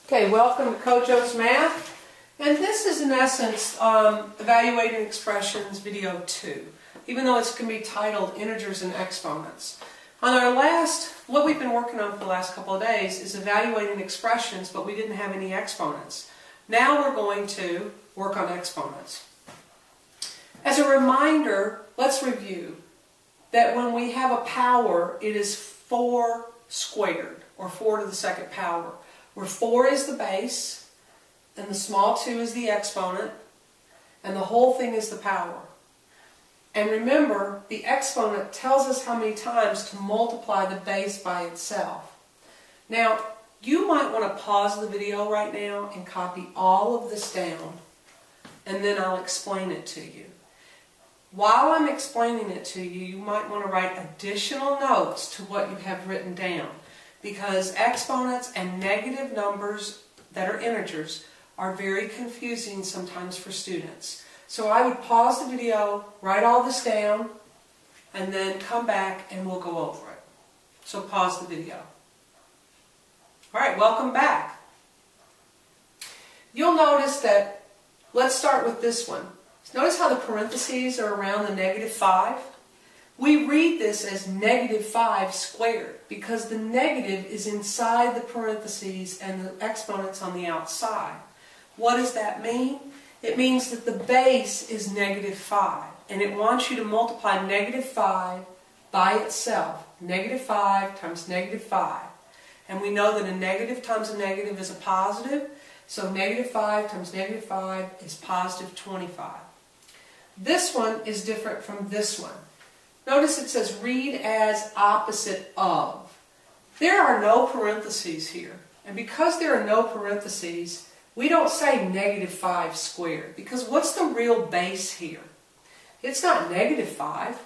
Okay, welcome to Coach O's Math, and this is in essence Evaluating Expressions video 2, even though it's going to be titled Integers and Exponents. On our what we've been working on for the last couple of days is evaluating expressions, but we didn't have any exponents. Now we're going to work on exponents. As a reminder, let's review that when we have a power, it is 4 squared, or 4 to the second power, where 4 is the base, and the small 2 is the exponent, and the whole thing is the power. And remember, the exponent tells us how many times to multiply the base by itself. Now, you might want to pause the video right now and copy all of this down, and then I'll explain it to you. While I'm explaining it to you, you might want to write additional notes to what you have written down, because exponents and negative numbers that are integers are very confusing sometimes for students. So I would pause the video, write all this down, and then come back and we'll go over it. So pause the video. Alright, welcome back. You'll notice that, let's start with this one. Notice how the parentheses are around the -5? We read this as -5 squared because the negative is inside the parentheses and the exponent's on the outside. What does that mean? It means that the base is -5, and it wants you to multiply -5 by itself. -5 times -5. And we know that a negative times a negative is a positive, so -5 times -5 is positive 25. This one is different from this one. Notice it says read as opposite of. There are no parentheses here. And because there are no parentheses, we don't say -5 squared. Because what's the real base here? It's not -5.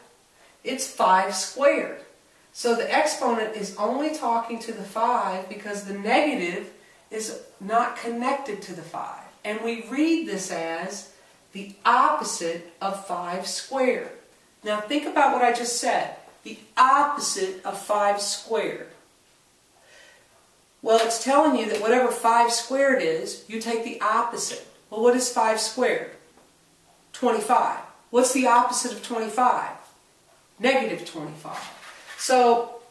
It's 5 squared. So the exponent is only talking to the 5 because the negative is not connected to the 5. And we read this as the opposite of 5 squared. Now think about what I just said. The opposite of 5 squared. Well, it's telling you that whatever 5 squared is, you take the opposite. Well, what is 5 squared? 25. What's the opposite of 25? -25. So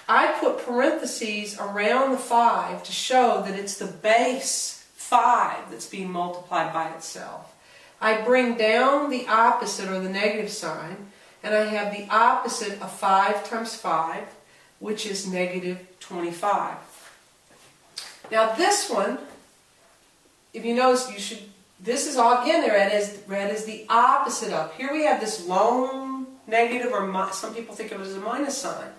I put parentheses around the 5 to show that it's the base 5 that's being multiplied by itself. I bring down the opposite, or the negative sign, and I have the opposite of 5 times 5, which is -25. Now this one, if you notice, this is all, again, read as the opposite of. Here we have this lone negative, or some people think of it as a minus sign.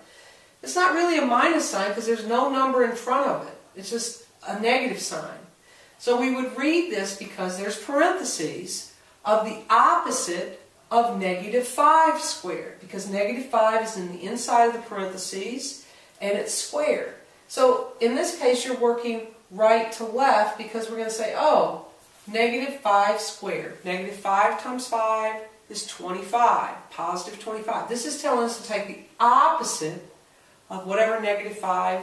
It's not really a minus sign because there's no number in front of it. It's just a negative sign. So we would read this because there's parentheses of the opposite of -5 squared, because -5 is in the inside of the parentheses and it's squared. So in this case you're working right to left because we're going to say, oh, -5 squared. -5 times 5 is 25, positive 25. This is telling us to take the opposite of whatever -5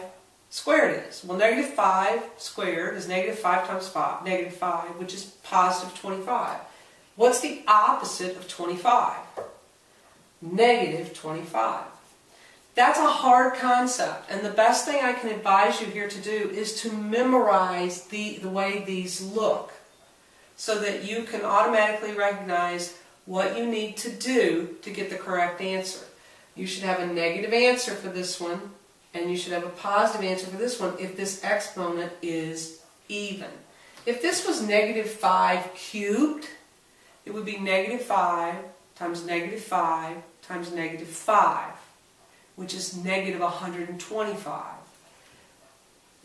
squared is. Well, -5 squared is -5 times 5, -5, which is positive 25. What's the opposite of 25? -25. That's a hard concept, and the best thing I can advise you here to do is to memorize the way these look so that you can automatically recognize what you need to do to get the correct answer. You should have a negative answer for this one, and you should have a positive answer for this one if this exponent is even. If this was -5 cubed, it would be -5 times -5 times -5, which is -125.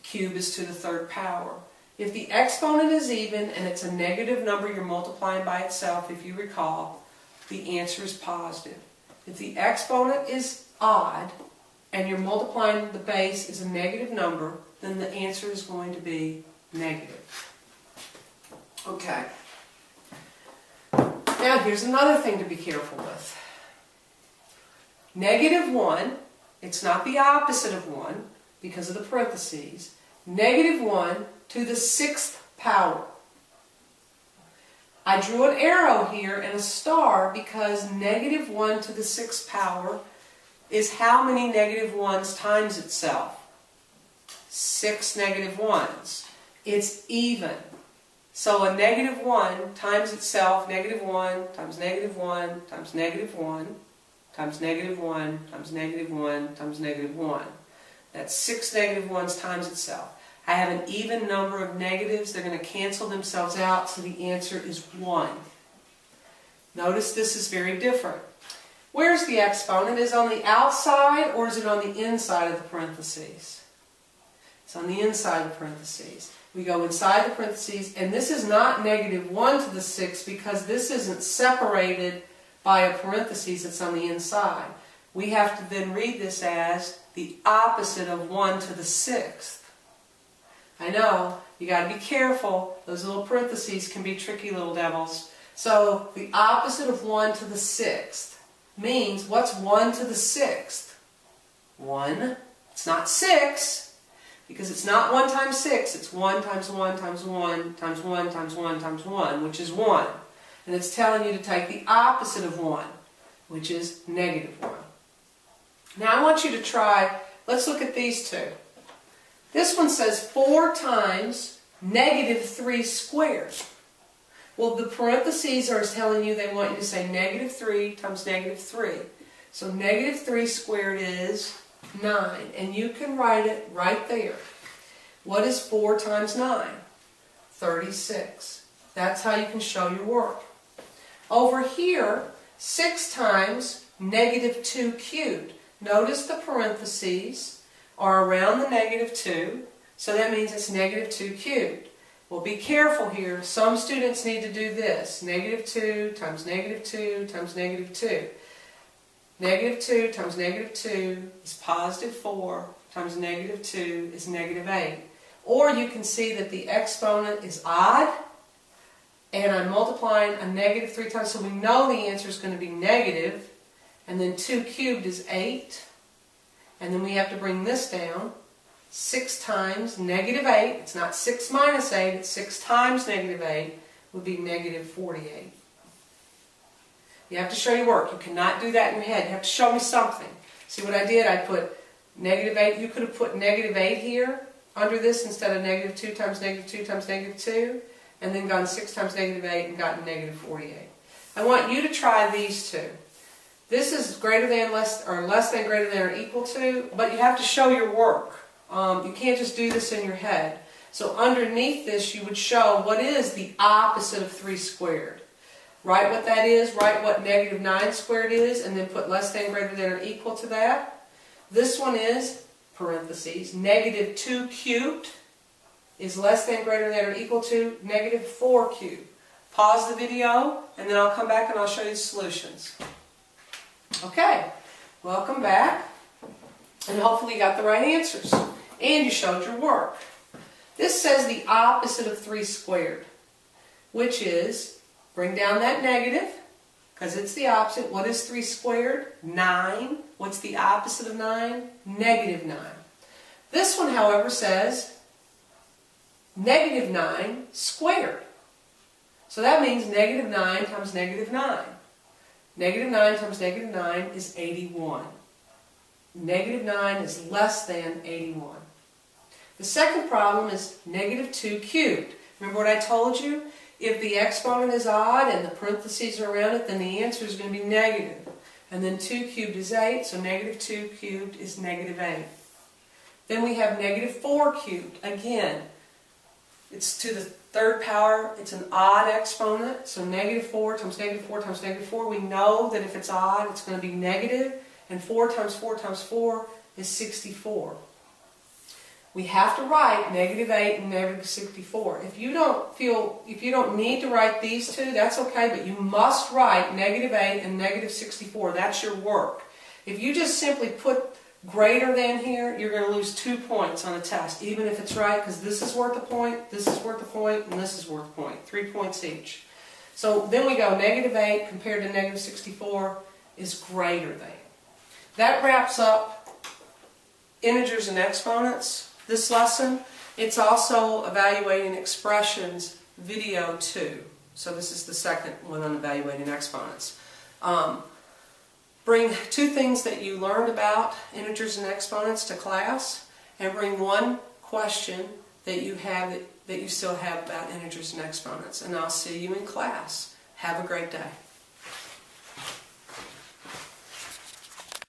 Cube is to the 3rd power. If the exponent is even and it's a negative number you're multiplying by itself, if you recall, the answer is positive. If the exponent is odd and you're multiplying the base is a negative number, then the answer is going to be negative. Okay. Now here's another thing to be careful with. -1, it's not the opposite of 1 because of the parentheses. -1 to the 6th power. I drew an arrow here and a star because negative 1 to the 6th power is how many negative 1s times itself? 6 negative 1s. It's even. So a negative 1 times itself, negative 1 times negative 1 times negative 1 times negative 1 times negative 1 times negative 1. That's 6 negative 1s times itself. I have an even number of negatives. They're going to cancel themselves out, so the answer is 1. Notice this is very different. Where's the exponent? Is it on the outside or is it on the inside of the parentheses? It's on the inside of the parentheses. We go inside the parentheses, and this is not negative 1 to the 6th because this isn't separated by a parentheses that's on the inside. We have to then read this as the opposite of 1 to the 6th. I know, you got to be careful. Those little parentheses can be tricky little devils. So the opposite of 1 to the 6th means, what's 1 to the 6th? 1. It's not 6, because it's not 1 times 6. It's 1 times 1 times 1 times 1 times 1 times 1, which is 1. And it's telling you to take the opposite of 1, which is negative 1. Now I want you to try, let's look at these two. This one says 4 times negative 3 squared. Well, the parentheses are telling you they want you to say negative 3 times negative 3. So negative 3 squared is 9. And you can write it right there. What is 4 times 9? 36. That's how you can show your work. Over here, 6 times negative 2 cubed. Notice the parentheses are around the negative 2, so that means it's negative 2 cubed. Well, be careful here. Some students need to do this. Negative 2 times negative 2 times negative 2. Negative 2 times negative 2 is positive 4 times negative 2 is negative 8. Or you can see that the exponent is odd, and I'm multiplying a negative 3 times, so we know the answer is going to be negative, and then 2 cubed is 8. And then we have to bring this down. 6 times negative 8, it's not 6 minus 8, it's 6 times negative 8, would be negative 48. You have to show your work. You cannot do that in your head. You have to show me something. See what I did? I put negative 8. You could have put negative 8 here under this instead of negative 2 times negative 2 times negative 2, and then gone 6 times negative 8 and gotten negative 48. I want you to try these two. This is greater than, less than, greater than, or equal to, but you have to show your work. You can't just do this in your head. So underneath this, you would show what is the opposite of 3 squared. Write what that is, write what negative 9 squared is, and then put less than, greater than, or equal to that. This one is, parentheses, negative 2 cubed is less than, greater than, or equal to negative 4 cubed. Pause the video, and then I'll come back and I'll show you the solutions. Okay, welcome back, and hopefully you got the right answers, and you showed your work. This says the opposite of 3 squared, which is, bring down that negative, because it's the opposite. What is 3 squared? 9. What's the opposite of 9? Negative 9. This one, however, says negative 9 squared. So that means negative 9 times negative 9. Negative 9 times negative 9 is 81. Negative 9 is less than 81. The second problem is negative 2 cubed. Remember what I told you? If the exponent is odd and the parentheses are around it, then the answer is going to be negative. And then 2 cubed is 8, so negative 2 cubed is negative 8. Then we have negative 4 cubed. Again, it's to the 3rd power. It's an odd exponent, so negative 4 times negative 4 times negative 4. We know that if it's odd, it's going to be negative, and 4 times 4 times 4 is 64. We have to write negative 8 and negative 64. If you don't need to write these two, that's okay, but you must write negative 8 and negative 64. That's your work. If you just simply put greater than here, you're going to lose 2 points on a test, even if it's right, because this is worth a point, this is worth a point, and this is worth a point. 3 points each. So then we go negative 8 compared to negative 64 is greater than. That wraps up integers and exponents this lesson. It's also evaluating expressions video 2. So this is the second one on evaluating exponents. Bring 2 things that you learned about integers and exponents to class, and bring 1 question that you still have about integers and exponents. And I'll see you in class. Have a great day.